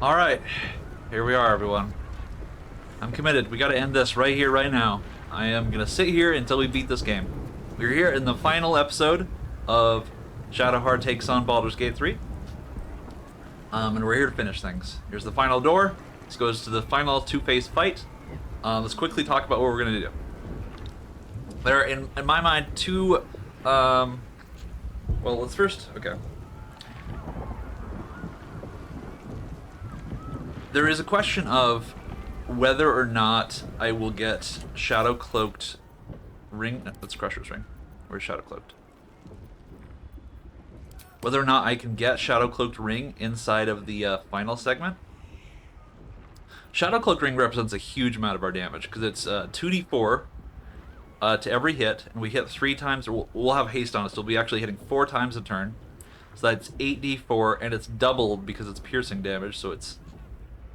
Alright, here we are, everyone. I'm committed. We gotta end this right here, right now. I am gonna sit here until we beat this game. We're here in the final episode of Shadowheart Takes on Baldur's Gate 3. And we're here to finish things. Here's the final door. This goes to the final two-phase fight. Let's quickly talk about what we're gonna do. There are, in my mind, two... well, let's first... Okay. There is a question of whether or not I will get Shadow Cloaked Ring. No, that's Crusher's Ring. Where's Shadow Cloaked? Whether or not I can get Shadow Cloaked Ring inside of the final segment. Shadow Cloaked Ring represents a huge amount of our damage because it's 2d4 to every hit, and we hit 3 times. We'll have haste on us, so we'll be actually hitting 4 times a turn. So that's 8d4, and it's doubled because it's piercing damage, so it's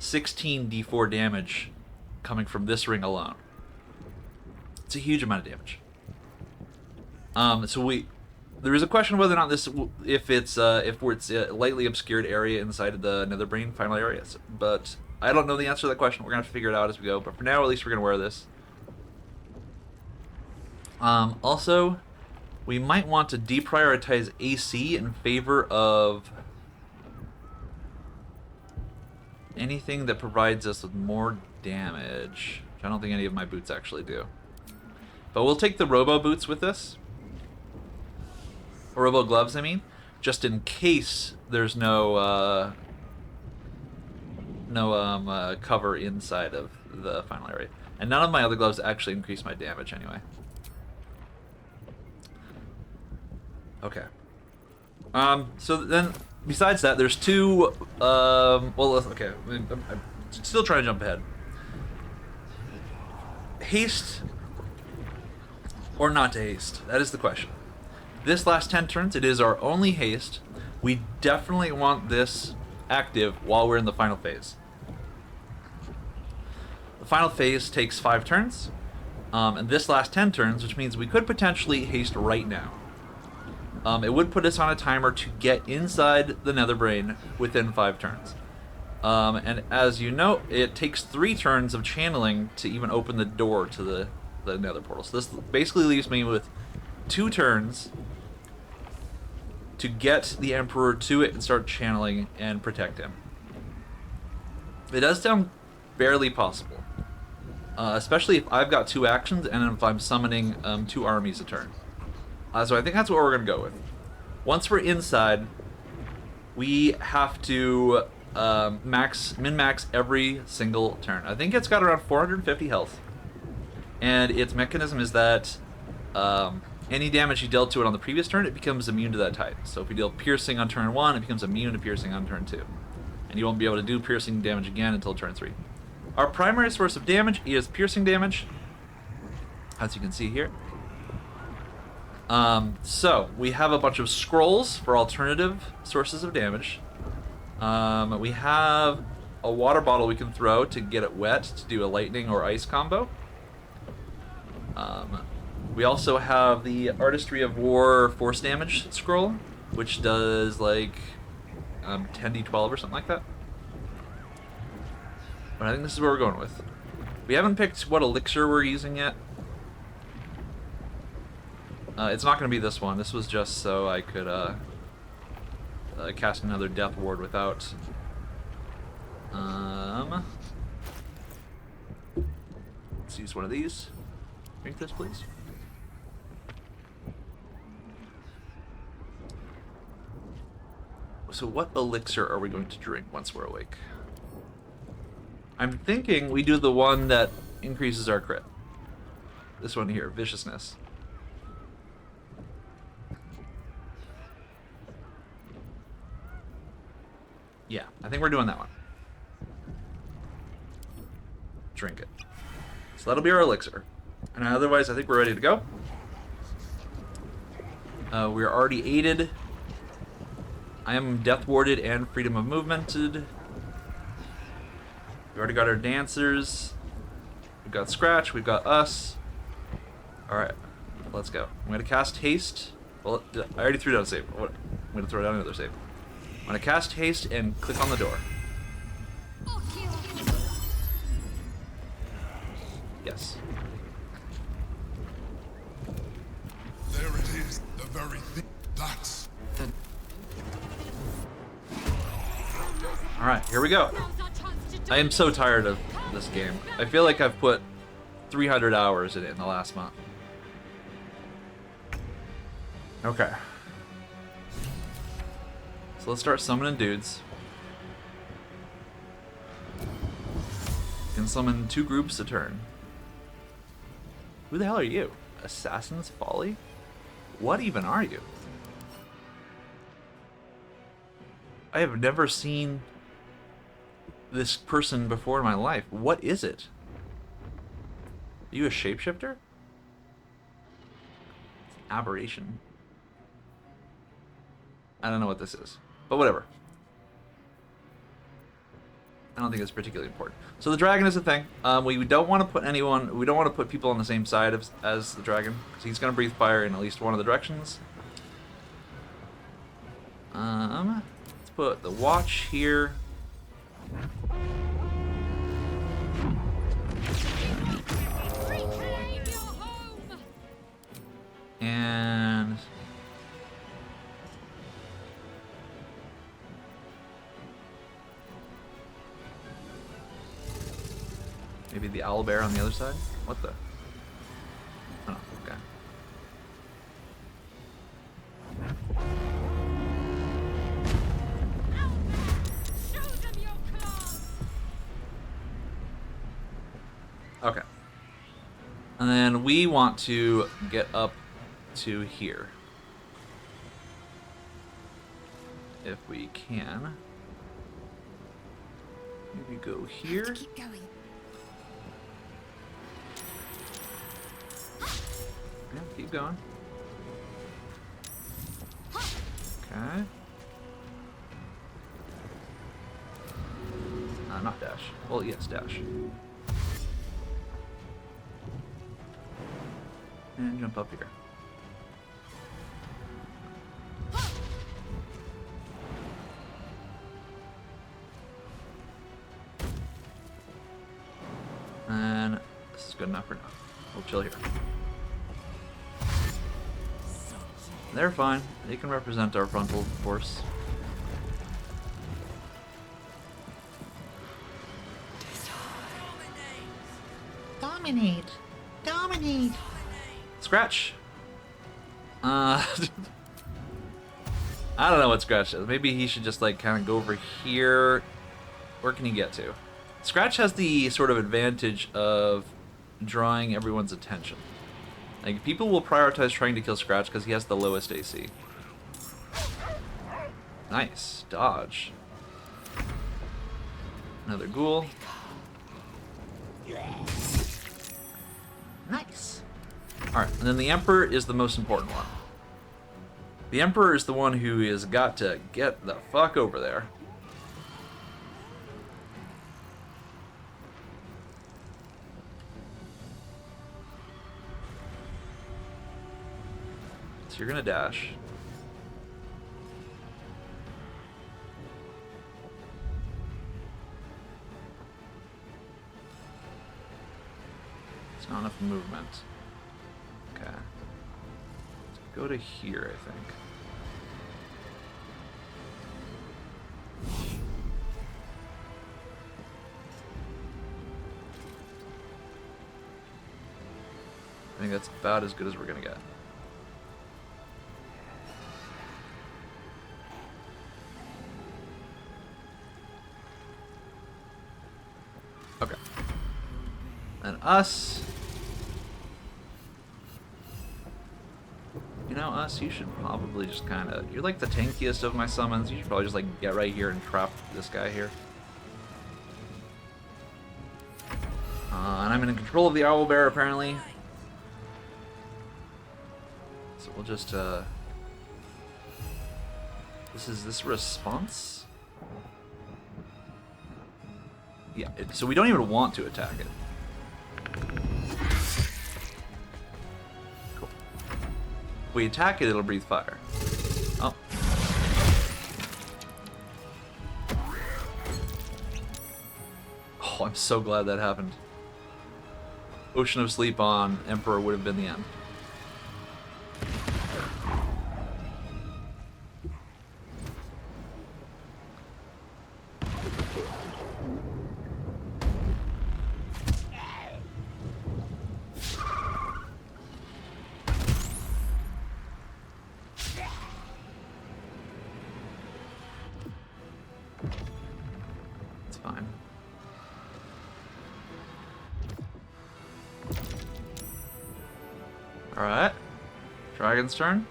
16d4 damage coming from this ring alone. It's a huge amount of damage. There is a question whether or not this, if it's a lightly obscured area inside of the Netherbrain final areas, but I don't know the answer to that question. We're gonna have to figure it out as we go. But for now, at least we're gonna wear this. Also, we might want to deprioritize AC in favor of anything that provides us with more damage, which I don't think any of my boots actually do. But we'll take the Robo boots with us. Or Robo gloves, I mean. Just in case there's no cover inside of the final area. And none of my other gloves actually increase my damage anyway. Okay. So then... Besides that, there's two, okay, I'm still trying to jump ahead. Haste or not to haste? That is the question. This last 10 turns, it is our only haste. We definitely want this active while we're in the final phase. The final phase takes 5 turns, and this last 10 turns, which means we could potentially haste right now. It would put us on a timer to get inside the Netherbrain within 5 turns. And as you know, it takes 3 turns of channeling to even open the door to the Nether portal. So this basically leaves me with 2 turns to get the Emperor to it and start channeling and protect him. It does sound barely possible. Especially if I've got 2 actions and if I'm summoning 2 armies a turn. So I think that's what we're going to go with. Once we're inside, we have to min-max every single turn. I think it's got around 450 health. And its mechanism is that any damage you dealt to it on the previous turn, it becomes immune to that type. So if you deal piercing on turn 1, it becomes immune to piercing on turn 2. And you won't be able to do piercing damage again until turn 3. Our primary source of damage is piercing damage, as you can see here. So we have a bunch of scrolls for alternative sources of damage. We have a water bottle we can throw to get it wet to do a lightning or ice combo. We also have the Artistry of War force damage scroll, which does like 10d12 or something like that. But I think this is what we're going with. We haven't picked what elixir we're using yet. It's not going to be this one. This was just so I could cast another Death Ward without... Let's use one of these. Drink this, please. So what elixir are we going to drink once we're awake? I'm thinking we do the one that increases our crit. This one here, Viciousness. Yeah, I think we're doing that one. Drink it. So that'll be our elixir. And otherwise, I think we're ready to go. We're already aided. I am death warded and freedom of movemented. We've already got our dancers. We've got Scratch. We've got us. Alright, let's go. I'm going to cast Haste. Well, I already threw down a save. I'm going to throw down another save. I'm going to cast Haste and click on the door. Yes. There it is, the very thing. That's Alright, here we go. I am so tired of this game. I feel like I've put 300 hours in it in the last month. Okay. So let's start summoning dudes. You can summon 2 groups a turn. Who the hell are you? Assassin's Folly? What even are you? I have never seen this person before in my life. What is it? Are you a shapeshifter? Aberration. I don't know what this is, but whatever. I don't think it's particularly important. So the dragon is a thing. We don't want to put anyone. We don't want to put people on the same side as the dragon, because he's going to breathe fire in at least one of the directions. Let's put the watch here. And maybe the owlbear on the other side? What the? Oh, okay. Okay. And then we want to get up to here. If we can. Maybe go here. Keep going. Yeah, keep going. Okay. Not dash. Well, yes, dash. And jump up here. And this is good enough for now. We'll chill here. They're fine. They can represent our frontal force. Dominate. Dominate. Scratch. I don't know what Scratch does. Maybe he should just like kind of go over here. Where can he get to? Scratch has the sort of advantage of drawing everyone's attention. Like, people will prioritize trying to kill Scratch because he has the lowest AC. Nice. Dodge. Another ghoul. Nice. Alright, and then the Emperor is the most important one. The Emperor is the one who has got to get the fuck over there. So you're gonna dash. It's not enough movement. Okay. Let's go to here, I think. I think that's about as good as we're gonna get. Okay. And us. You know, us, you should probably just kind of... You're like the tankiest of my summons. You should probably just like get right here and trap this guy here. And I'm in control of the owlbear, apparently. So we'll just... Is this response? Yeah, so we don't even want to attack it. Cool. If we attack it, it'll breathe fire. Oh. Oh, I'm so glad that happened. Ocean of Sleep on Emperor would have been the end. It's fine. Alright. Dragon's turn.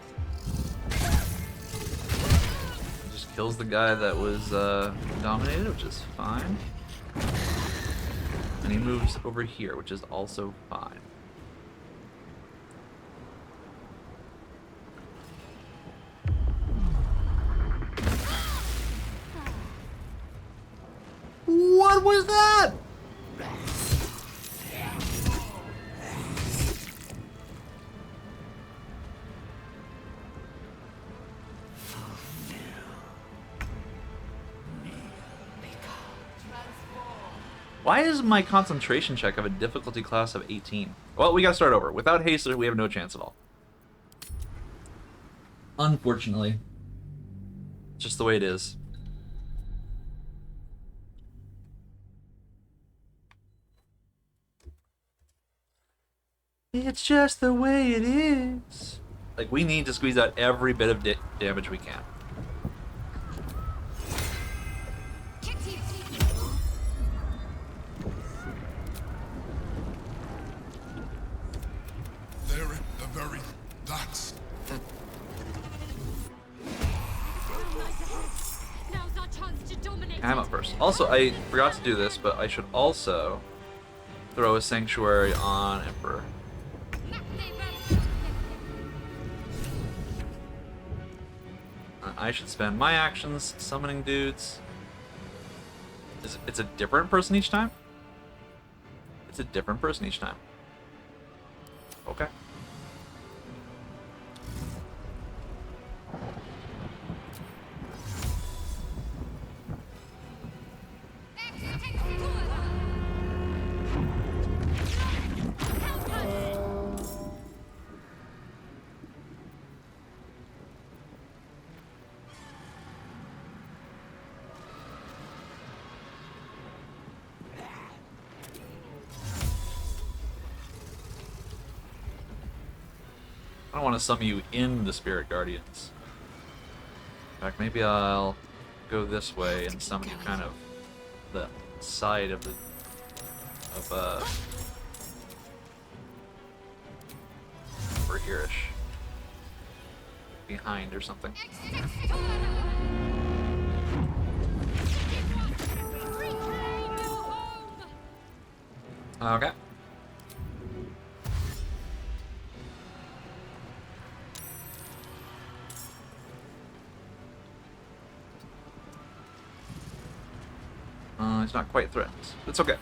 Just kills the guy that was dominated, which is fine. And he moves over here, which is also fine. What was that? Why is my concentration check of a difficulty class of 18? Well, we gotta start over. Without haste, we have no chance at all. Unfortunately. Just the way it is. It's just the way it is. Like, we need to squeeze out every bit of damage we can. They're in the very... That's... Now's our chance to dominate. I'm up first. Also, I forgot to do this, but I should also throw a Sanctuary on Emperor. I should spend my actions summoning dudes. It's a different person each time? It's a different person each time. Okay. I don't want to summon you in the Spirit Guardians. In fact, maybe I'll go this way and summon you kind of the side of the over here-ish. Behind or something. Okay. He's not quite threatened. It's okay.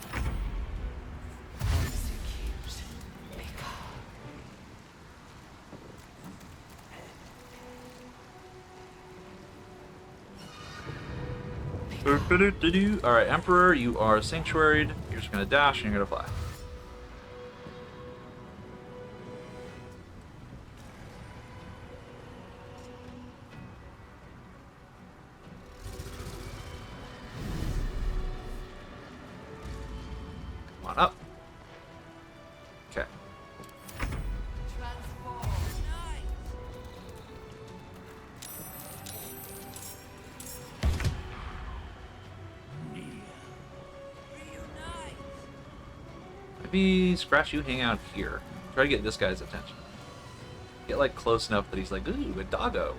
Alright, Emperor, you are sanctuaried. You're just gonna dash and you're gonna fly. Come on up. Okay. Maybe Scratch, you hang out here. Try to get this guy's attention. Get like close enough that he's like, ooh, a doggo.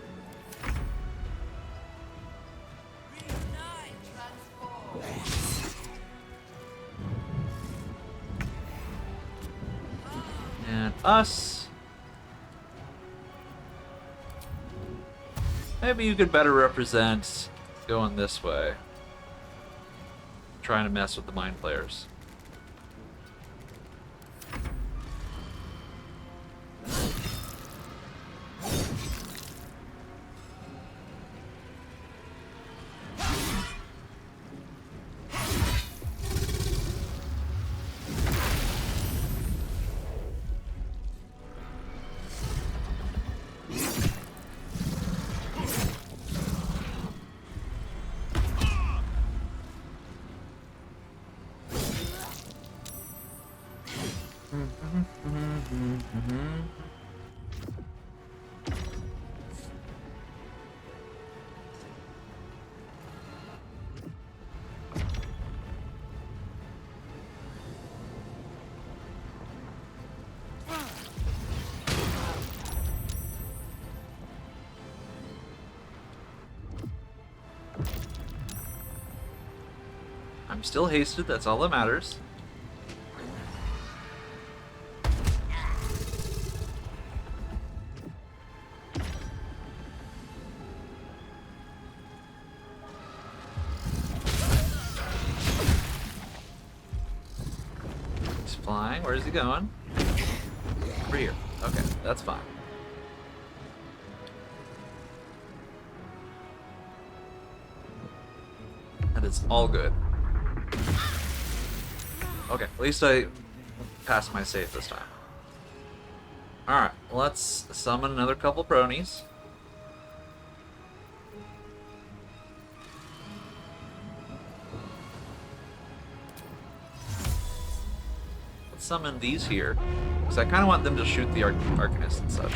And us. Maybe you could better represent going this way. Trying to mess with the mind players. I'm still hasted, that's all that matters. He's flying, where's he going? Over here. Okay, that's fine. That is all good. Okay, at least I passed my save this time. Alright, let's summon another couple bronies. Let's summon these here, because I kind of want them to shoot the Arcanist and such.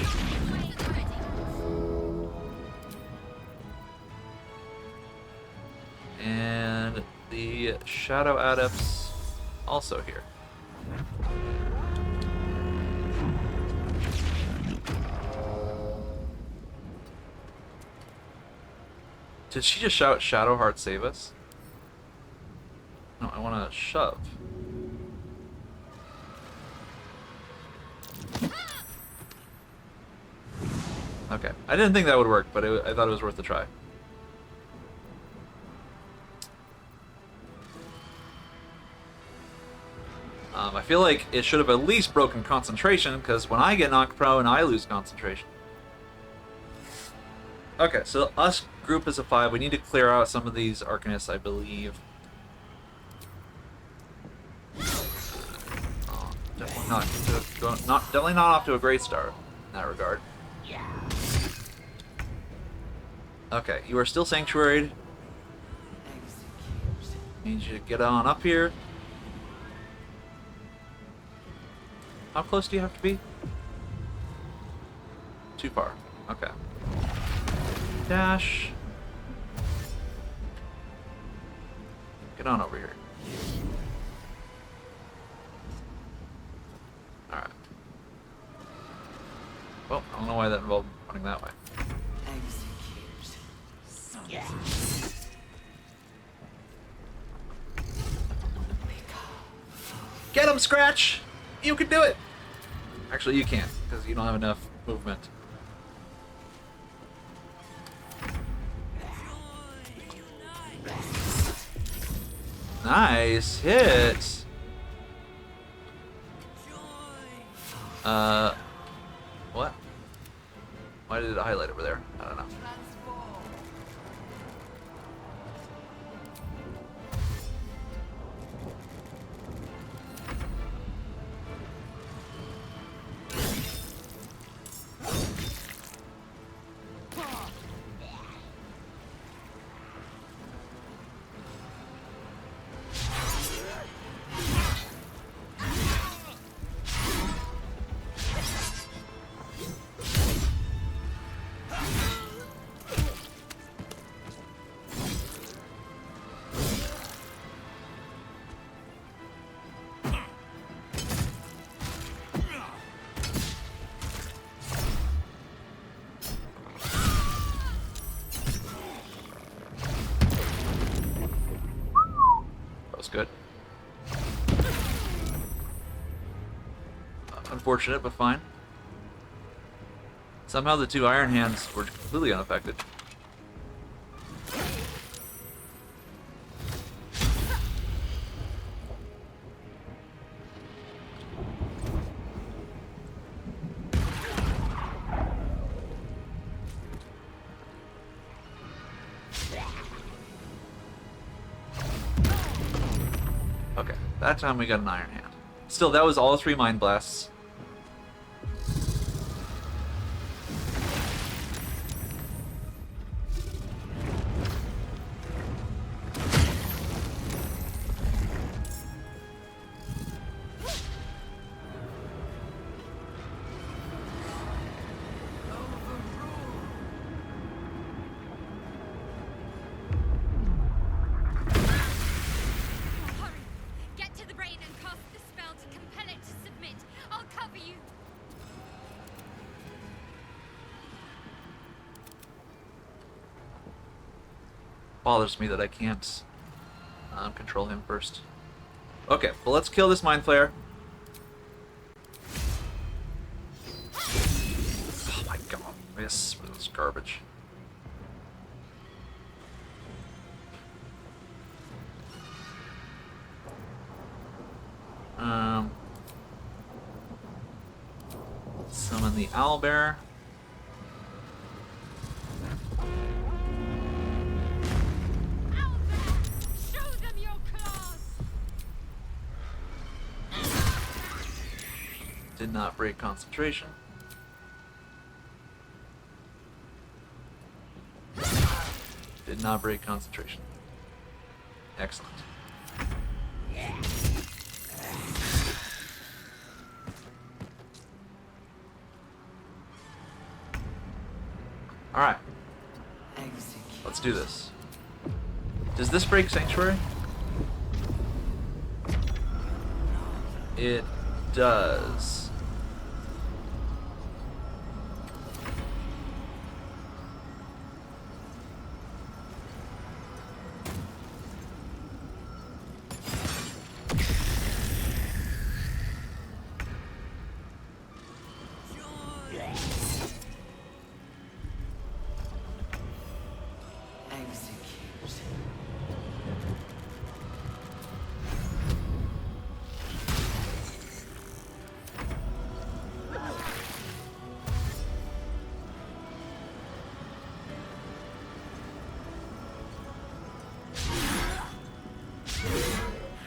And the Shadow Adepts also here. Did she just shout Shadowheart save us? No, I want to shove. Okay, I didn't think that would work, but I thought it was worth a try. I feel like it should have at least broken concentration, because when I get knocked prone, I lose concentration. Okay, so us group is a 5. We need to clear out some of these Arcanists, I believe. Oh, definitely not off to a great start in that regard. Okay, you are still sanctuaried. Need you to get on up here. How close do you have to be? Too far. Okay. Dash. Get on over here. Alright. Well, I don't know why that involved running that way. Get him, Scratch! You can do it! Actually, you can't, because you don't have enough movement. Nice hit! What? Why did it highlight over there? I don't know. Good. Unfortunate, but fine. Somehow the 2 Iron Hands were completely unaffected. Okay, that time we got an Iron Hand. Still, that was all 3 Mind Blasts. bothers me that I can't control him first. Okay, well, let's kill this Mind Flayer. Oh my god, miss with this garbage. Summon the owlbear. Show them your claws! Did not break concentration. Did not break concentration. Excellent. Alright. Let's do this. Does this break Sanctuary? It does.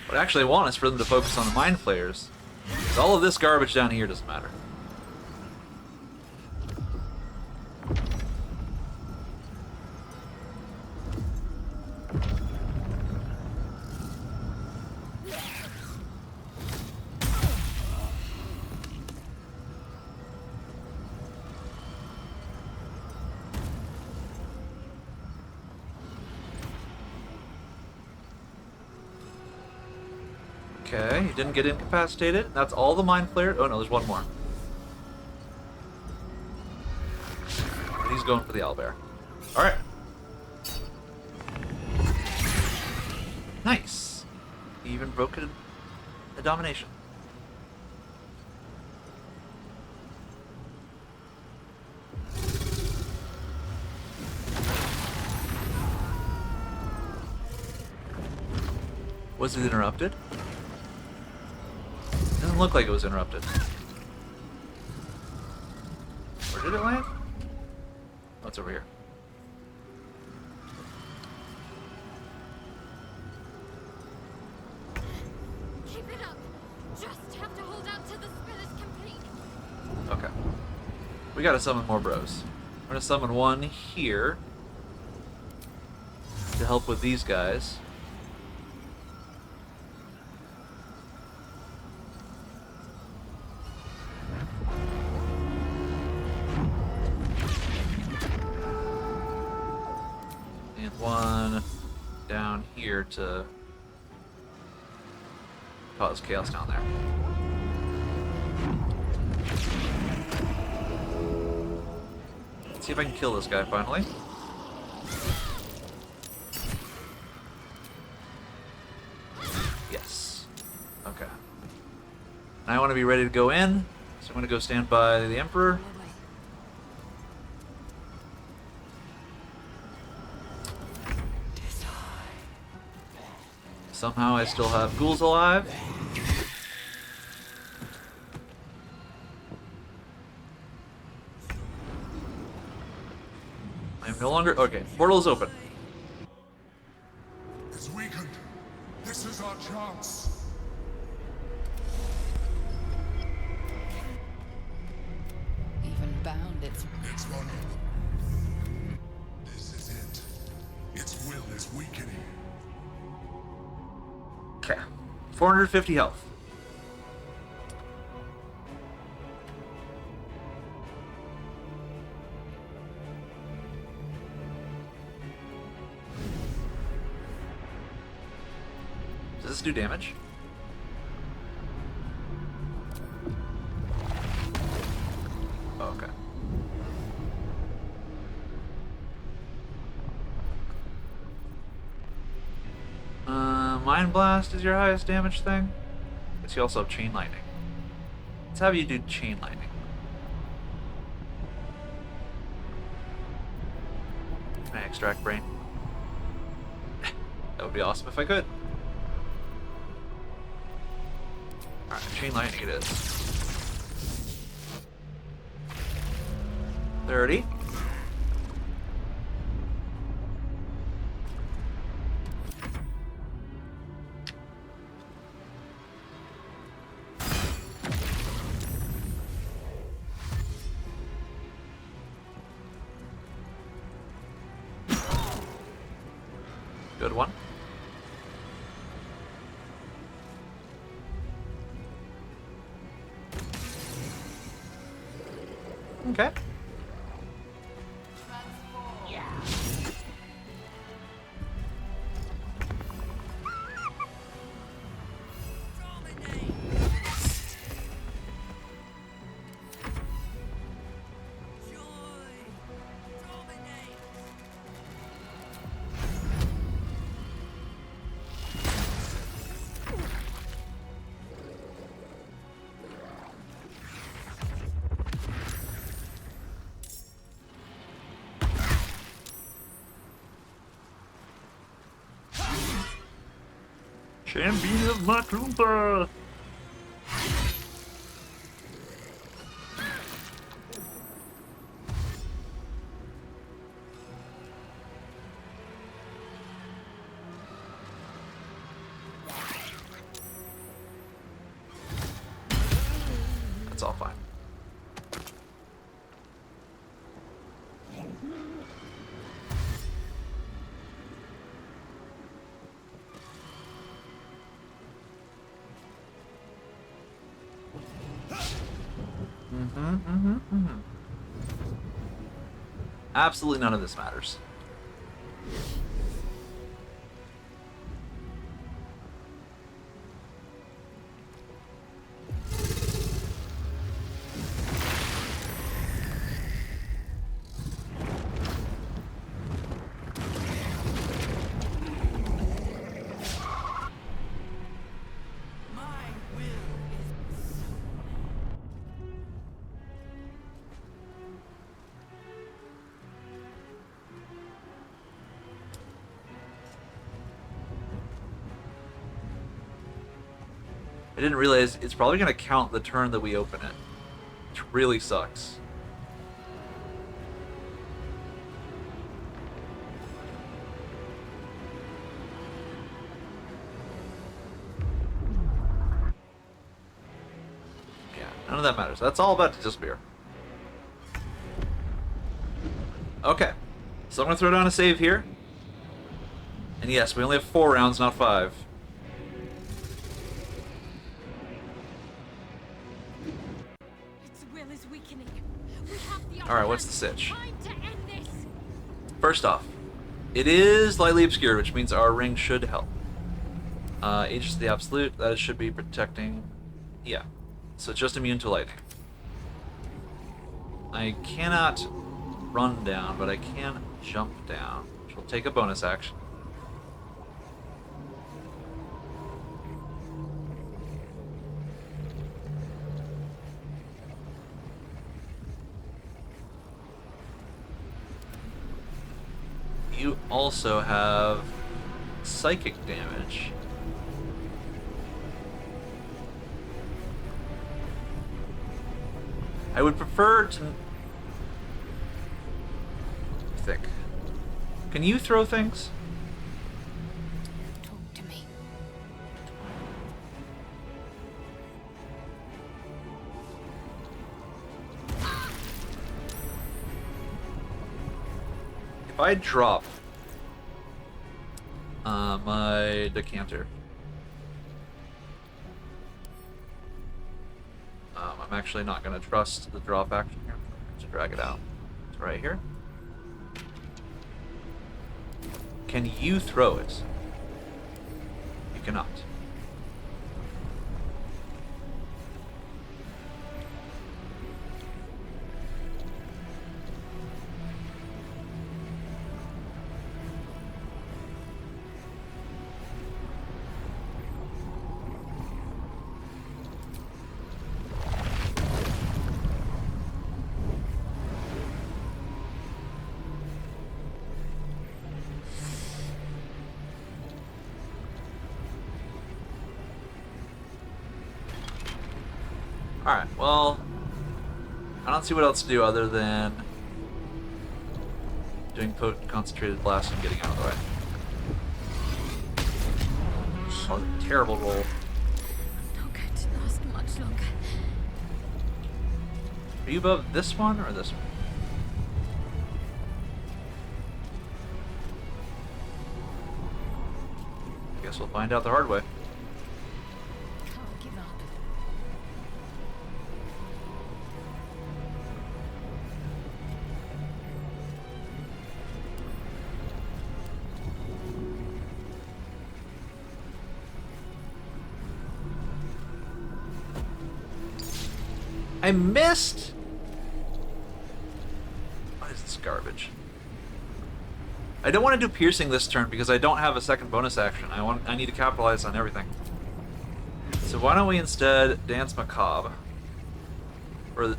What I actually want is for them to focus on the Mind Flayers. 'Cause all of this garbage down here doesn't matter. Okay, he didn't get incapacitated. That's all the Mind Flayer. Oh no, there's one more. But he's going for the owlbear. Alright. Nice. He even broke a domination. Was it interrupted? Doesn't look like it was interrupted. Where did it land? Oh, it's over here. Keep it up! Just have to hold out till the spell is complete! Okay. We gotta summon more bros. I'm gonna summon one here to help with these guys. And one down here to cause chaos down there. Let's see if I can kill this guy finally. Yes. Okay. Now I want to be ready to go in, so I'm going to go stand by the Emperor. Somehow I still have ghouls alive. I am no longer... Okay, portal is open. It's weakened. This is our chance. Even bound, it's It's vulnerable. This is it. Its will is weakening. Okay. 450 health. Does this do damage? Oh, okay. Mind Blast is your highest damage thing. But you also have Chain Lightning. Let's have you do Chain Lightning. Can I extract brain? That would be awesome if I could. Alright, Chain Lightning it is. 30. Good one. Okay. Champion of Makumba! That's all fine. Absolutely none of this matters. I didn't realize it's probably going to count the turn that we open it, which really sucks. Yeah, none of that matters. That's all about to disappear. Okay, so I'm going to throw down a save here. And yes, we only have 4 rounds, not 5. Alright, what's the sitch? First off, it is lightly obscured, which means our ring should help. Aegis of the Absolute, that should be protecting... Yeah. So it's just immune to lightning. I cannot run down, but I can jump down, which will take a bonus action. You also have psychic damage. I would prefer to think. Can you throw things? Talk to me. If I drop my decanter, I'm actually not going to trust the drop action here. To drag it out. It's right here. Can you throw it? You cannot. Alright, well, I don't see what else to do other than doing potent concentrated blast and getting out of the way. Oh, terrible roll. Not going to last much longer. Are you above this one or this one? Guess we'll find out the hard way. Can't give up. I missed! What is this garbage? I don't want to do piercing this turn because I don't have a second bonus action. I need to capitalize on everything. So why don't we instead dance macabre,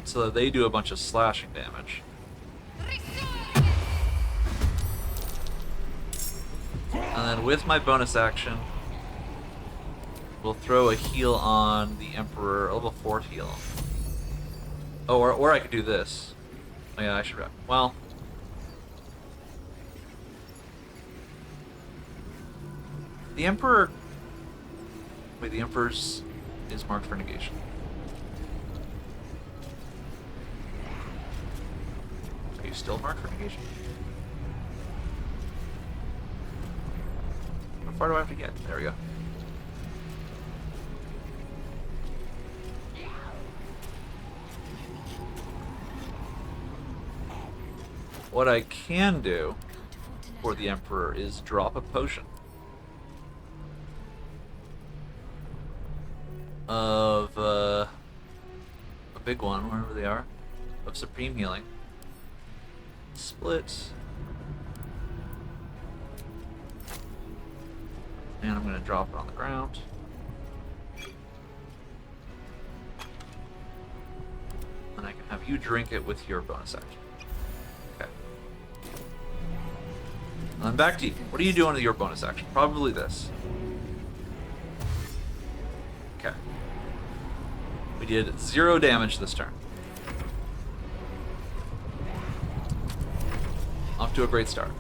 so that they do a bunch of slashing damage. And then with my bonus action, we'll throw a heal on the Emperor, a level 4 heal. Oh, or I could do this. Oh yeah, I should. Well, the Emperor. Wait, the Emperor's is marked for negation. Are you still marked for negation? How far do I have to get? There we go. What I can do for the Emperor is drop a potion of a big one, wherever they are, of supreme healing. Split. And I'm going to drop it on the ground. And I can have you drink it with your bonus action. Okay. And then back to you. What are you doing with your bonus action? Probably this. Okay. We did 0 damage this turn. Off to a great start.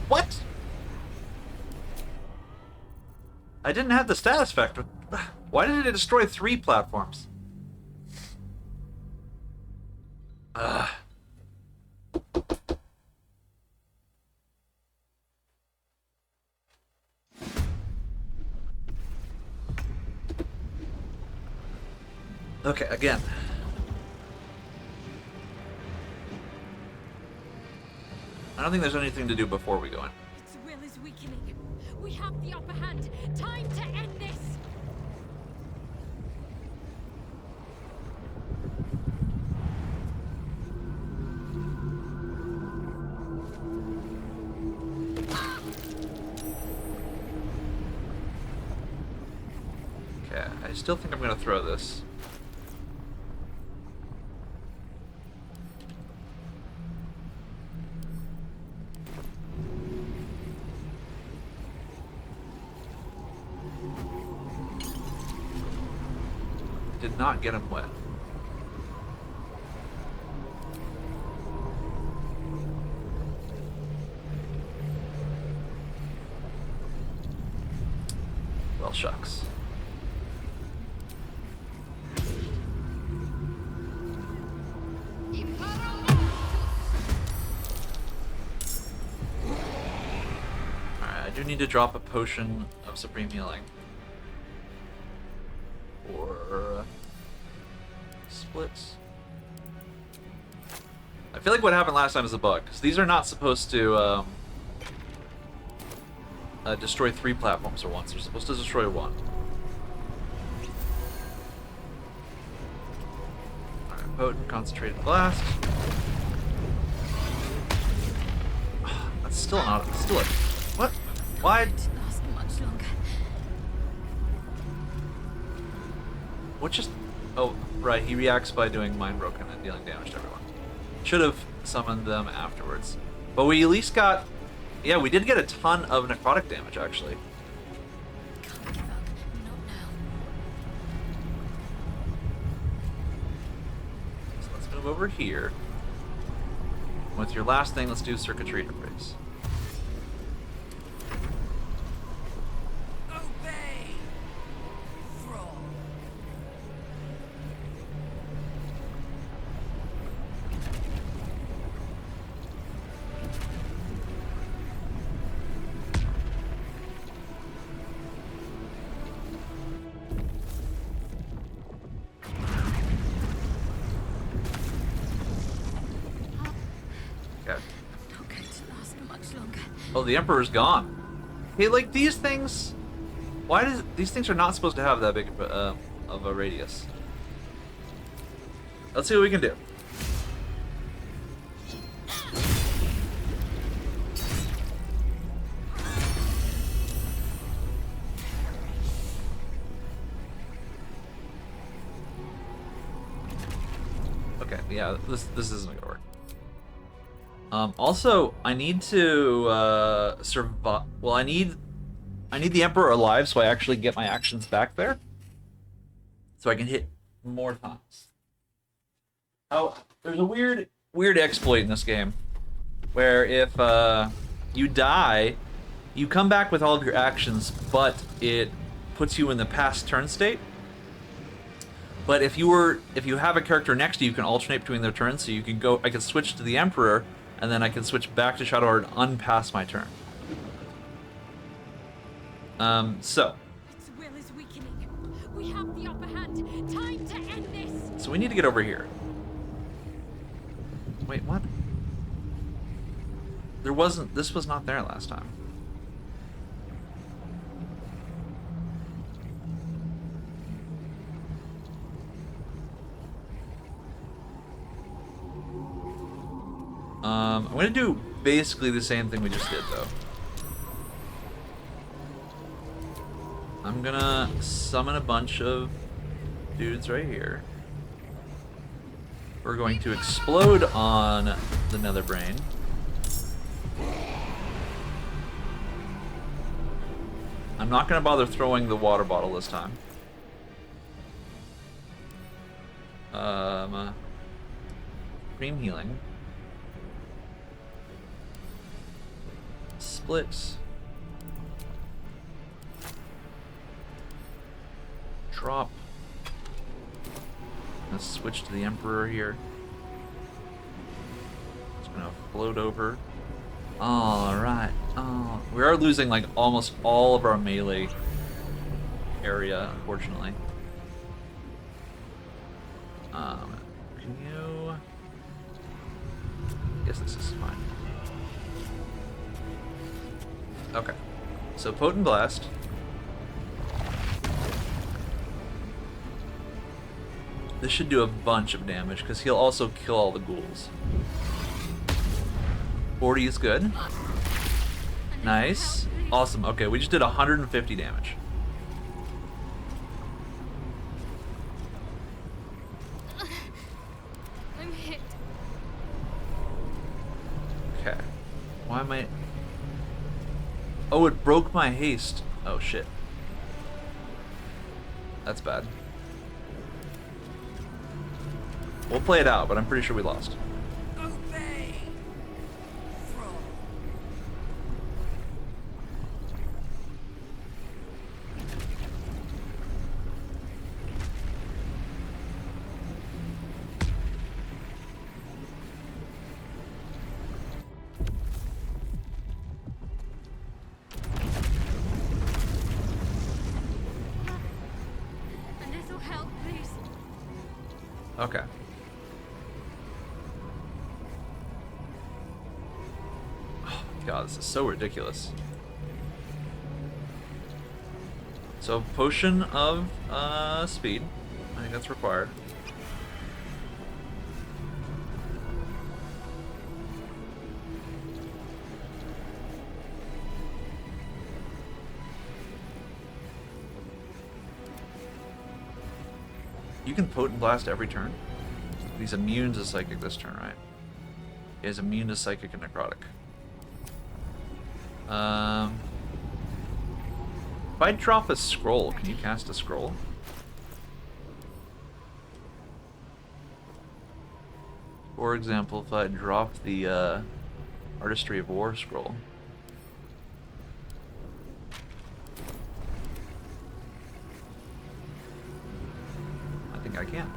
What? I didn't have the status effect. Why did it destroy 3 platforms? Ugh. Okay, again. I don't think there's anything to do before we go in. Its will is weakening. We have the upper hand. Time to end this. Okay, I still think I'm gonna throw this. Did not get him wet. Well, shucks. Alright, I do need to drop a potion of supreme healing. Or splits. I feel like what happened last time is a bug, because these are not supposed to destroy 3 platforms at once. They're supposed to destroy 1. Alright, potent concentrated blast. That's still not. Still a. What? Why? Can't last much longer. What just... Oh, right, he reacts by doing Mind Broken and dealing damage to everyone. Should have summoned them afterwards. But we at least got... Yeah, we did get a ton of necrotic damage, actually. Can't give up. Not now. So let's move over here. With your last thing, let's do Circuitry Interface. Obey! Thrall. Okay. Not going to last much longer. Oh, the Emperor's gone. Hey, like, these things... Why does... These things are not supposed to have that big of a radius. Let's see what we can do. Okay, yeah, this isn't gonna work. Also, I need to survive. Well, I need the Emperor alive, so I actually get my actions back there, so I can hit more times. Oh, there's a weird exploit in this game, where if you die, you come back with all of your actions, but it puts you in the past turn state. But if you have a character next to you, you can alternate between their turns, so you can go. I can switch to the Emperor, and then I can switch back to Shadowheart and unpass my turn. So. Its will is weakening. We have the upper hand. Time to end this. So we need to get over here. Wait, what? There wasn't. This was not there last time. I'm gonna do basically the same thing we just did, though. I'm gonna summon a bunch of dudes right here. We're going to explode on the Nether Brain. I'm not gonna bother throwing the water bottle this time. Cream healing. Split. Drop. Let's switch to the Emperor here. Just gonna float over. Alright. Oh, we are losing like almost all of our melee area, unfortunately. Can you... I guess this is fine. Okay. So Potent Blast. This should do a bunch of damage, because he'll also kill all the ghouls. 40 is good. Nice. Awesome. Okay, we just did 150 damage. I'm hit. Okay. Why am I... Oh, it broke my haste. Oh, shit. That's bad. We'll play it out, but I'm pretty sure we lost. Obey! Thrall. A little help, please. Okay. Oh my god, this is so ridiculous. So, potion of speed. I think that's required. You can Potent Blast every turn. He's immune to Psychic this turn, right? He is immune to Psychic and Necrotic. If I drop a scroll, can you cast a scroll? For example, if I drop the Artistry of War scroll. I think I can.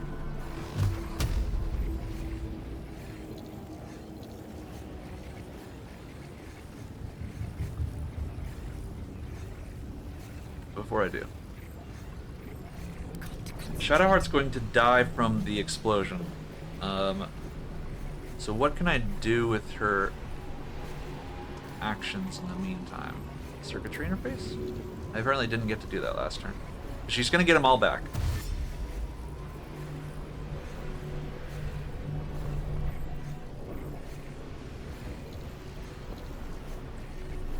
Before I do. Shadowheart's going to die from the explosion. So what can I do with her actions in the meantime? Circuitry interface? I apparently didn't get to do that last turn. She's gonna get them all back.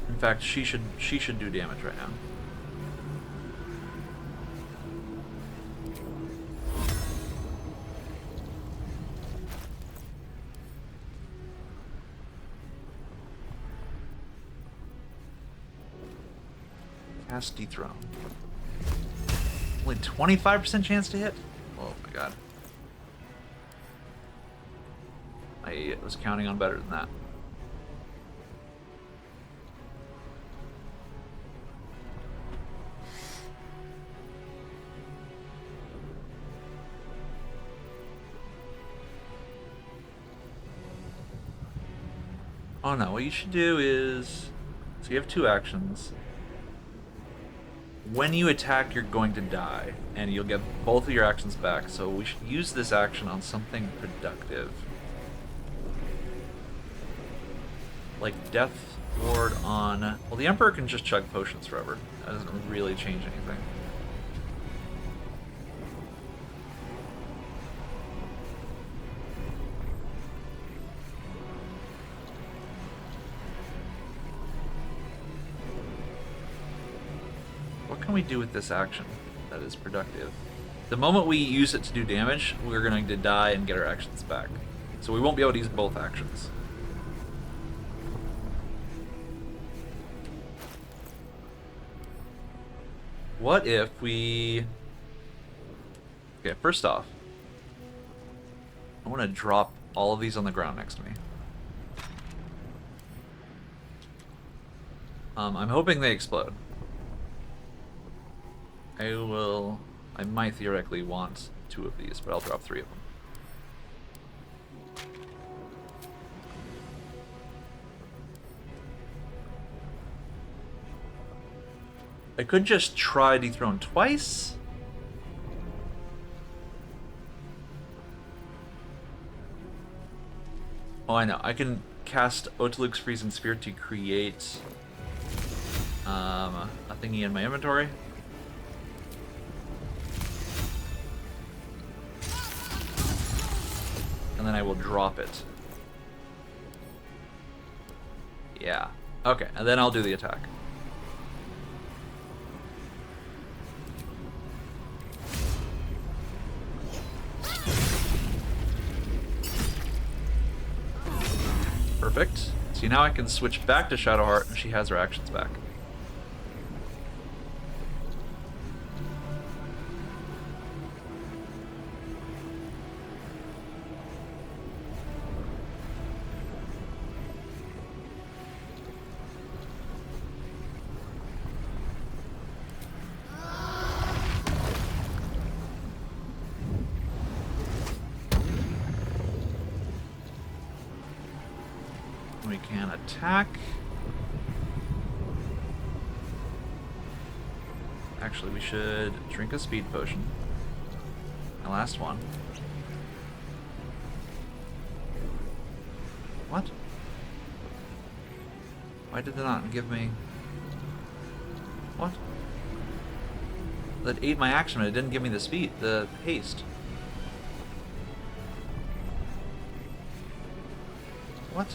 In fact, she should do damage right now. Cast Dethrone. Only 25% chance to hit? Oh my god. I was counting on better than that. Oh no, what you should do is... So you have two actions. When you attack, you're going to die, and you'll get both of your actions back, so we should use this action on something productive. Like Death Ward on... Well, the Emperor can just chug potions forever. That doesn't really change anything. What can we do with this action that is productive? The moment we use it to do damage, we're going to die and get our actions back. So we won't be able to use both actions. What if we... Okay, first off, I want to drop all of these on the ground next to me. I'm hoping they explode. I might theoretically want 2 of these, but I'll drop 3 of them. I could just try Dethrone twice. Oh, I know. I can cast Otiluk's Freezing Spear to create a thingy in my inventory. And then I will drop it. Yeah. Okay, and then I'll do the attack. Perfect. See, now I can switch back to Shadowheart and she has her actions back. We can attack. Actually, we should drink a speed potion. My last one. What? Why did they not give me... What? That ate my action, but it didn't give me the speed, the haste. What?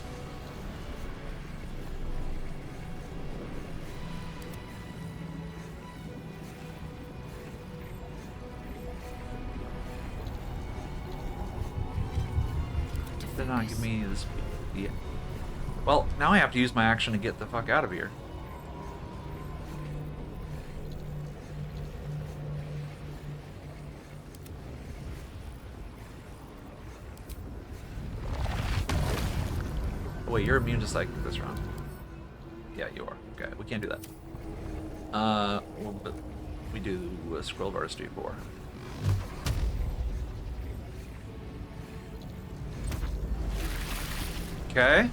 did not give me this. Yeah. Well, now I have to use my action to get the fuck out of here. Oh, wait, you're immune to psychic this round. Yeah, you are. Okay, we can't do that. Well, but we do a scroll of artistry 4. Okay,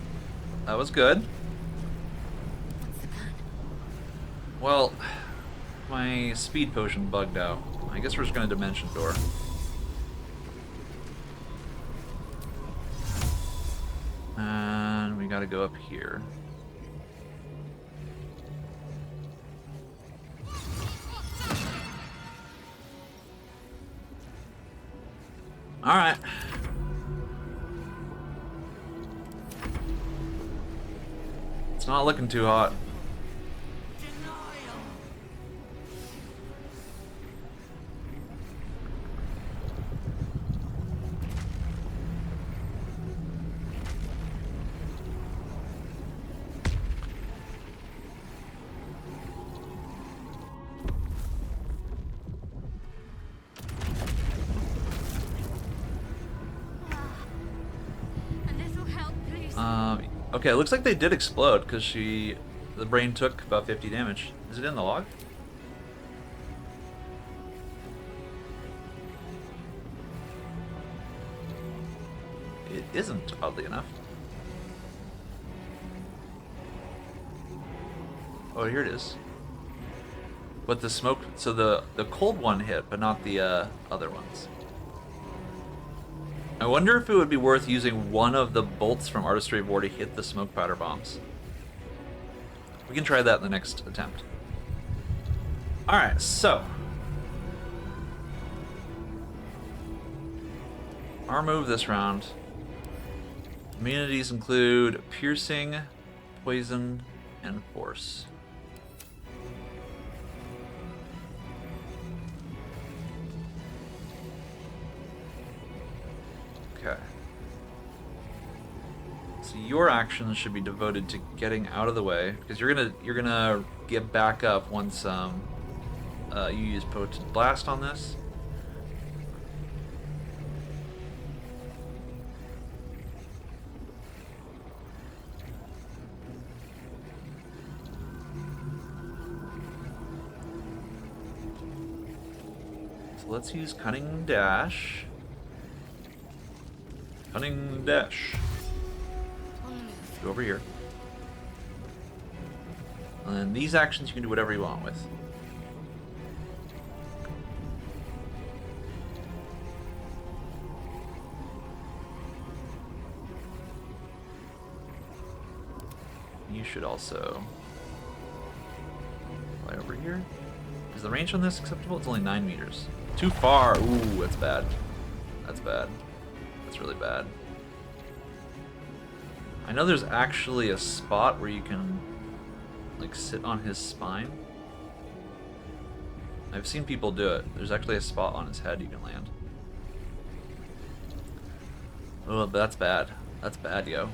that was good. What's the plan? Well, my speed potion bugged out. I guess we're just gonna dimension door. And we gotta go up here. Alright. It's not looking too hot. A little help, please. Okay, it looks like they did explode because the brain took about 50 damage. Is it in the log? It isn't, oddly enough. Oh, here it is. But the smoke, so the cold one hit, but not the other ones. I wonder if it would be worth using one of the bolts from Artistry of War to hit the smoke powder bombs. We can try that in the next attempt. Alright, so. Our move this round. Immunities include piercing, poison, and force. Okay. So your actions should be devoted to getting out of the way, because you're gonna get back up once you use potent blast on this. So let's use cunning dash. Cunning dash. Go over here. And then these actions you can do whatever you want with. You should also fly over here. Is the range on this acceptable? It's only 9 meters. Too far. Ooh, that's bad. That's bad. That's really bad. I know there's actually a spot where you can like sit on his spine. I've seen people do it. There's actually a spot on his head you can land. Oh, but that's bad. That's bad, yo.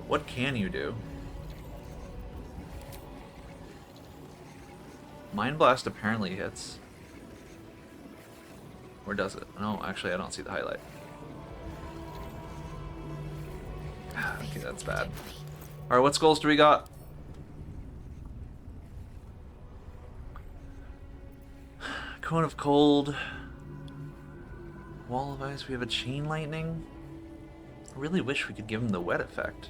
What can you do? Mind Blast apparently hits. Or does it? No, actually I don't see the highlight. Okay, that's bad. Alright, what skulls do we got? Cone of Cold. Wall of Ice. We have a Chain Lightning. I really wish we could give him the wet effect.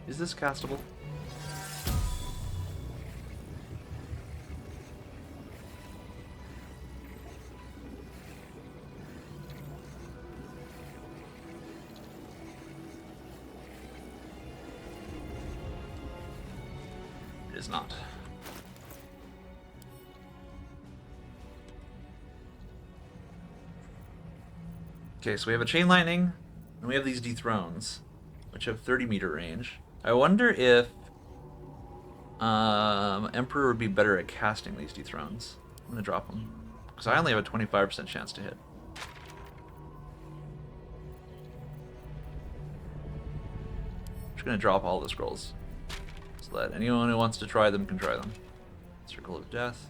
Is this castable? is not. Okay, so we have a Chain Lightning, and we have these Dethrones, which have 30-meter range. I wonder if Emperor would be better at casting these Dethrones. I'm gonna drop them, because I only have a 25% chance to hit. I'm just gonna drop all the scrolls, so that anyone who wants to try them can try them. Circle of Death.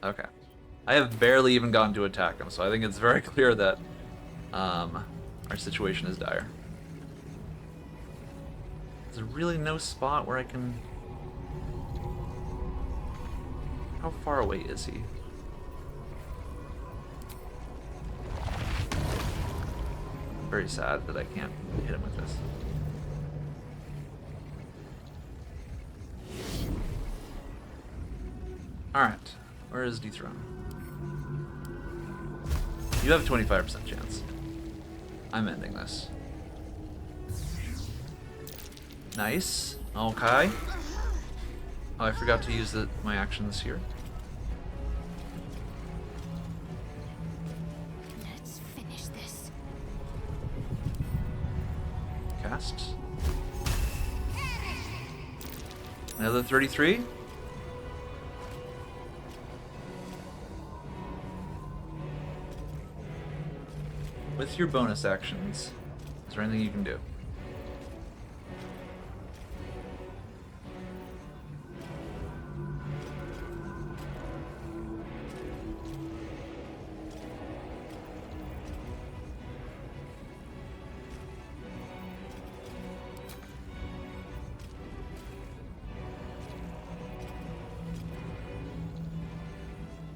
Okay. I have barely even gotten to attack him, so I think it's very clear that our situation is dire. Is there really no spot where I can... How far away is he? Very sad that I can't hit him with this. Alright. Where is Dethrone? You have a 25% chance. I'm ending this. Nice. Okay. Oh, I forgot to use my actions here. Let's finish this. Cast. Another 33. With your bonus actions, is there anything you can do?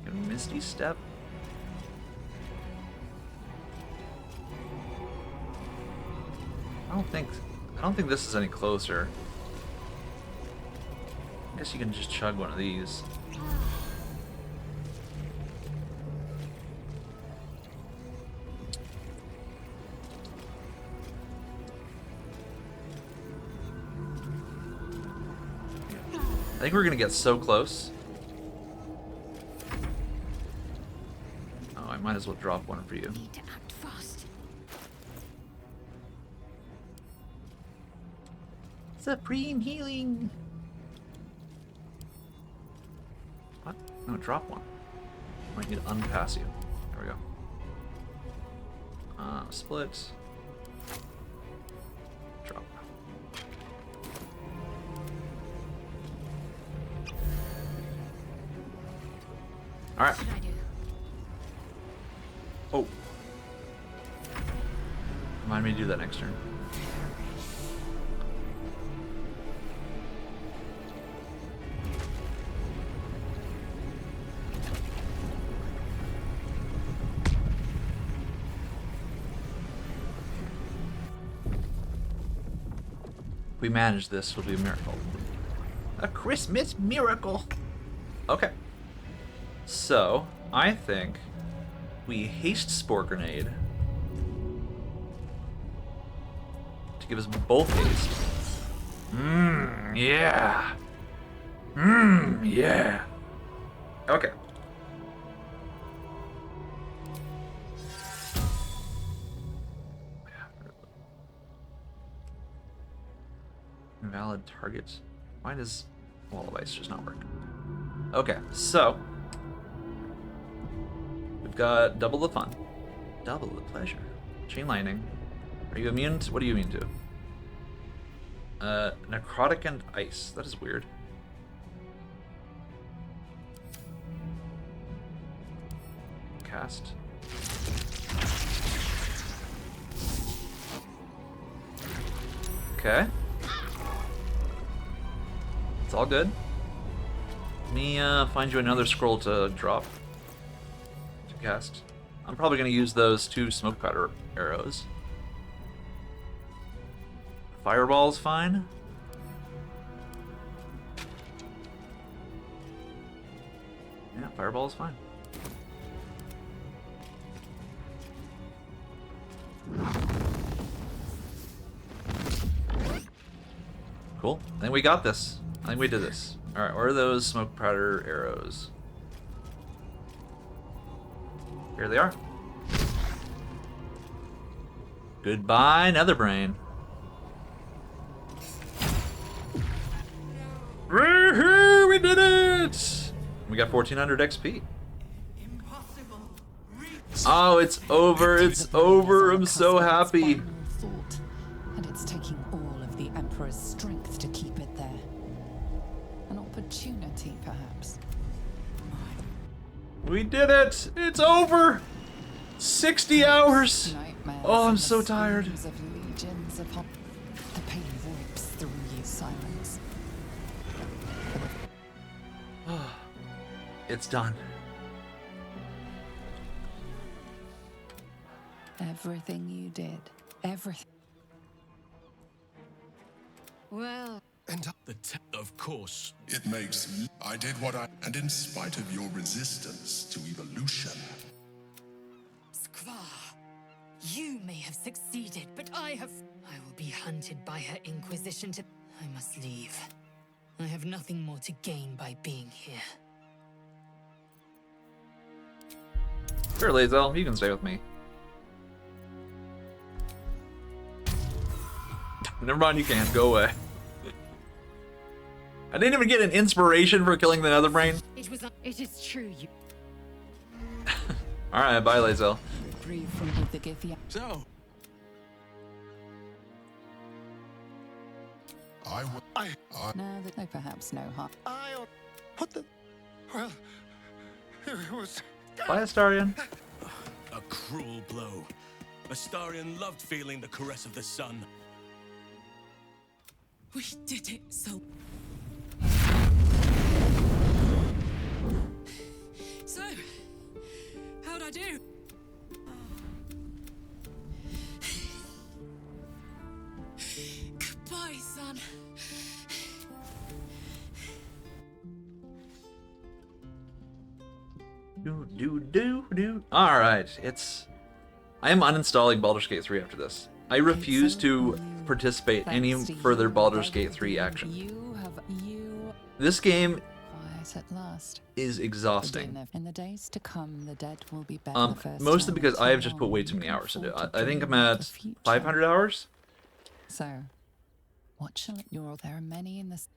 Get a Misty Step. I don't think this is any closer. I guess you can just chug one of these. I think we're gonna get so close. Oh, I might as well drop one for you. Need to act fast. Supreme healing. What? No, drop one. I might need to unpass you. There we go. Split. Drop. Alright. What should I do? Oh. Remind me to do that next turn. If we manage this, it'll be a miracle. A Christmas miracle. Okay. So, I think we haste Spore Grenade to give us both haste. Yeah. Yeah. Okay. Invalid target. Why does Wall of Ice just not work? Okay, so we've got double the fun, double the pleasure. Chain Lightning. Are you immune to, what are you immune to? Necrotic and Ice. That is weird. Cast. Okay. It's all good. Let me find you another scroll to drop. To cast. I'm probably going to use those 2 smoke powder arrows. Fireball's fine. Yeah, fireball's fine. Cool. I think we got this. I think we did this. Alright, where are those smoke powder arrows? Here they are. Goodbye, Netherbrain. Woohoo! We did it! We got 1400 XP. Oh, it's over! It's over! I'm so happy. Thought, and it's taking all of the Emperor's strength to keep it there. An opportunity, perhaps. We did it! It's over! 60 hours! Nightmares Oh, I'm and the so tired. screams of legions upon the pain rips through you, Silence. It's done. Everything you did, everything. Well, And Of course. it makes I did what I and in spite of your resistance to evolution. Skvar, you may have succeeded, but I will be hunted by her Inquisition to... I must leave. I have nothing more to gain by being here. Sure, Lazel, you can stay with me. Never mind, you can't. Go away. I didn't even get an inspiration for killing the Netherbrain. it is true. You Alright, bye, Lazel. Breathe from the Githia. So, I will. Now that they perhaps know harm. What the? Well, it was. Bye, Astarion. a cruel blow. Astarion loved feeling the caress of the sun. We did it so... So, how'd I do? Goodbye, son. Alright, I am uninstalling Baldur's Gate 3 after this. I refuse to participate any further Baldur's Gate 3 action. This game Quiet at last. is exhausting. In the days to come, the dead will be better the first Mostly time because in I so have just put long way you too many can hours into it. afford to I think dream I'm of at the future. 500 hours. So, what shall there are many in this.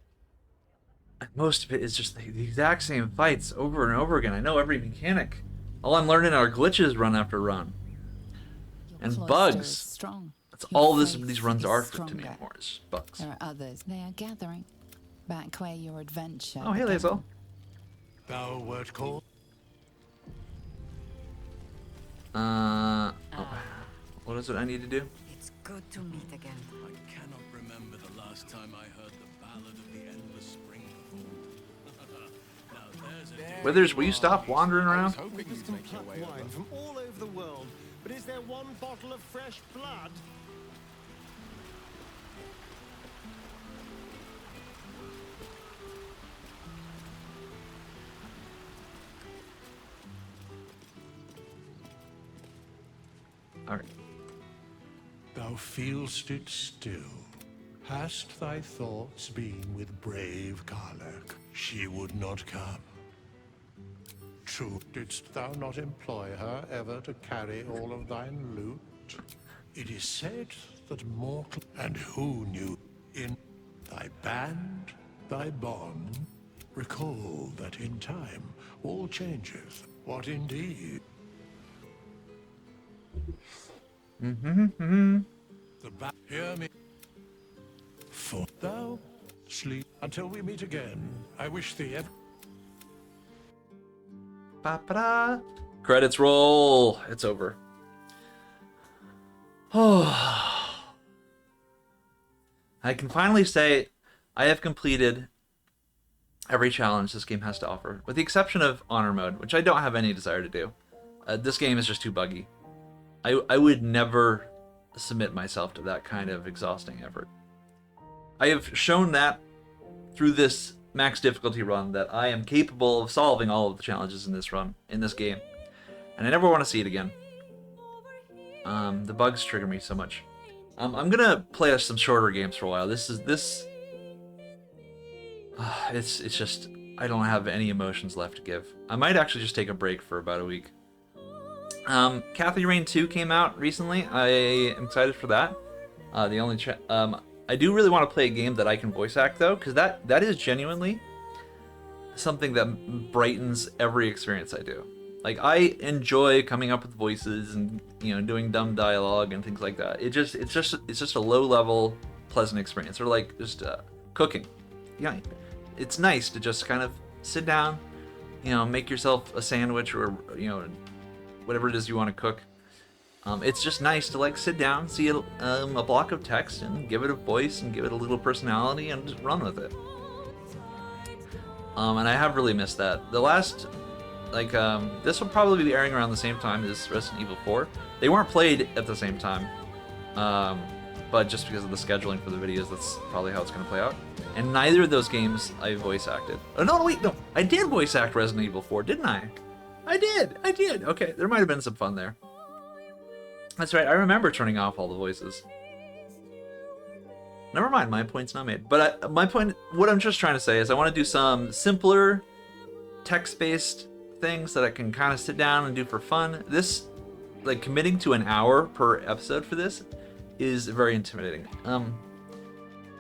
Most of it is just the exact same fights over and over again. I know every mechanic. All I'm learning are glitches run after run. And cloister bugs. is strong. That's Your all faith these runs is are to me stronger. anymore, is bugs. There are others. They are gathering. Back where your adventure. Oh, hey, began. Lazel. Thou wert called. What is it I need to do? It's good to meet again. I cannot remember the last time I heard the ballad of the endless spring performed. Now there's a Withers, will you stop wandering around? Hoping you'd make your way wine from all over the world, but is there one bottle of fresh blood? Alright. Thou feelst it still. Hast thy thoughts been with brave Karlach? She would not come. True, didst thou not employ her ever to carry all of thine loot? It is said that mortal, and who knew, in thy band, thy bond, recall that in time all changeth. What indeed? The hear me. For thou sleep until we meet again. I wish thee every. Ba-ba-da. Credits roll. It's over. Oh. I can finally say I have completed every challenge this game has to offer, with the exception of Honor Mode, which I don't have any desire to do. This game is just too buggy. I would never submit myself to that kind of exhausting effort. I have shown that through this max difficulty run that I am capable of solving all of the challenges in this run, in this game. And I never want to see it again. The bugs trigger me so much. I'm gonna play us some shorter games for a while. This It's just I don't have any emotions left to give. I might actually just take a break for about a week. Kathy Rain 2 came out recently. I am excited for that. I do really want to play a game that I can voice act though, because that is genuinely something that brightens every experience I do. Like, I enjoy coming up with voices and, you know, doing dumb dialogue and things like that. It's just a low level pleasant experience. Or like just cooking. Yeah, it's nice to just kind of sit down, you know, make yourself a sandwich or, you know, whatever it is you want to cook. It's just nice to like sit down, see a block of text, and give it a voice and give it a little personality and just run with it. And I have really missed that. The last, like, this will probably be airing around the same time as Resident Evil 4. They weren't played at the same time, but just because of the scheduling for the videos, that's probably how it's going to play out. And neither of those games I voice acted. Oh, no, wait, no. I did voice act Resident Evil 4, didn't I? I did. Okay, there might have been some fun there. That's right, I remember turning off all the voices. Never mind, my point's not made. But my point, what I'm just trying to say is I want to do some simpler text-based things that I can kind of sit down and do for fun. This, like, committing to an hour per episode for this is very intimidating.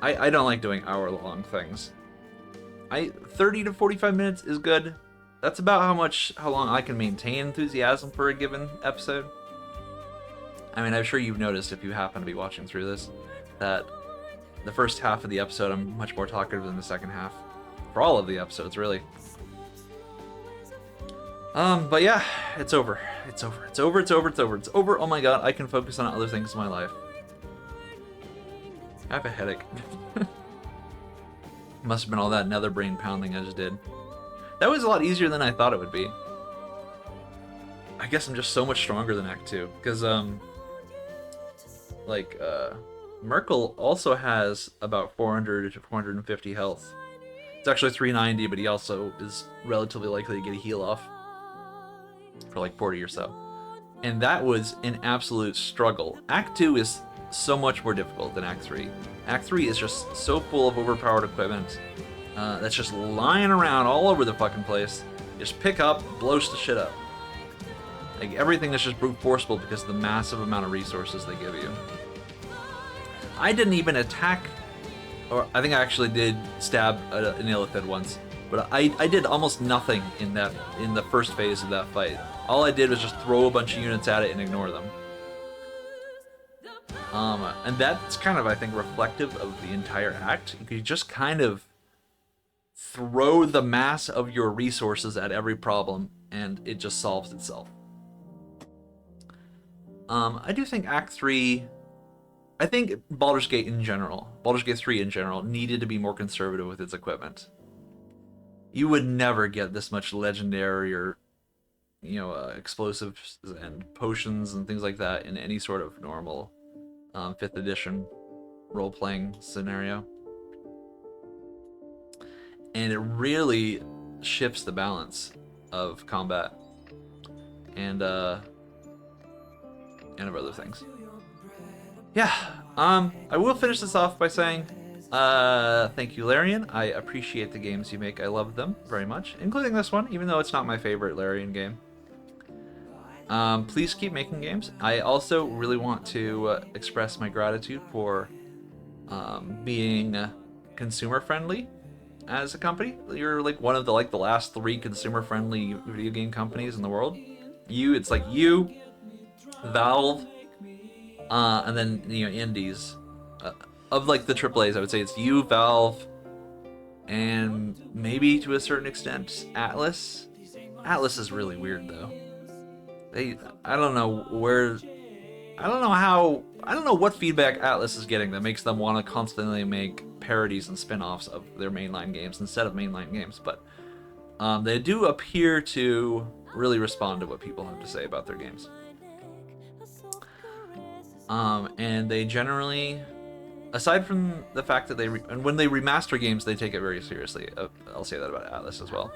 I don't like doing hour-long things. 30 to 45 minutes is good. That's about how long I can maintain enthusiasm for a given episode. I mean, I'm sure you've noticed if you happen to be watching through this, that the first half of the episode I'm much more talkative than the second half. For all of the episodes, really. But yeah, it's over. It's over. Oh my god, I can focus on other things in my life. I have a headache. Must have been all that nether brain pounding I just did. That was a lot easier than I thought it would be. I guess I'm just so much stronger than Act 2, because, Merkel also has about 400 to 450 health. It's actually 390, but he also is relatively likely to get a heal off for like 40 or so. And that was an absolute struggle. Act 2 is so much more difficult than Act 3. Act 3 is just so full of overpowered equipment that's just lying around all over the fucking place. Just pick up, blows the shit up. Like, everything is just brute forceable because of the massive amount of resources they give you. I didn't even attack, or I think I actually did stab an illithid once, but I did almost nothing in the first phase of that fight. All I did was just throw a bunch of units at it and ignore them. And that's kind of, I think, reflective of the entire act. You could just kind of throw the mass of your resources at every problem, and it just solves itself. I do think Act 3... I think Baldur's Gate 3 in general, needed to be more conservative with its equipment. You would never get this much legendary or, you know, explosives and potions and things like that in any sort of normal 5th edition role-playing scenario. And it really shifts the balance of combat and of other things. Yeah, I will finish this off by saying, thank you, Larian. I appreciate the games you make. I love them very much, including this one, even though it's not my favorite Larian game. Please keep making games. I also really want to express my gratitude for being consumer-friendly as a company. You're like one of the last 3 consumer-friendly video game companies in the world. It's like you, Valve, and then, you know, indies. Of like the AAAs, I would say it's you, Valve, and maybe to a certain extent Atlas. Atlas is really weird though. I don't know what feedback Atlas is getting that makes them want to constantly make parodies and spin-offs of their mainline games instead of mainline games, but they do appear to really respond to what people have to say about their games. And they generally, aside from the fact that and when they remaster games, they take it very seriously. I'll say that about Atlas as well.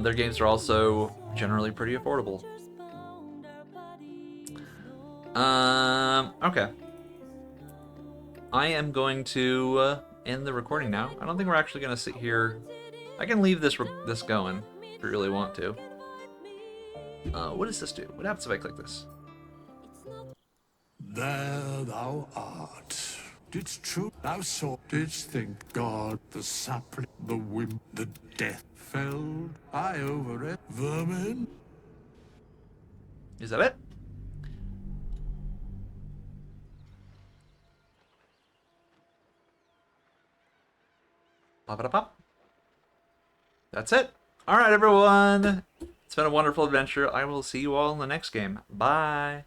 Their games are also generally pretty affordable. Okay. I am going to end the recording now. I don't think we're actually going to sit here. I can leave this this going if we really want to. What does this do? What happens if I click this? There thou art. Didst true thou saw, didst think God, the sapling, the wind, the death felled, I over it, vermin. Is that it? Pop. That's it. All right, everyone. It's been a wonderful adventure. I will see you all in the next game. Bye.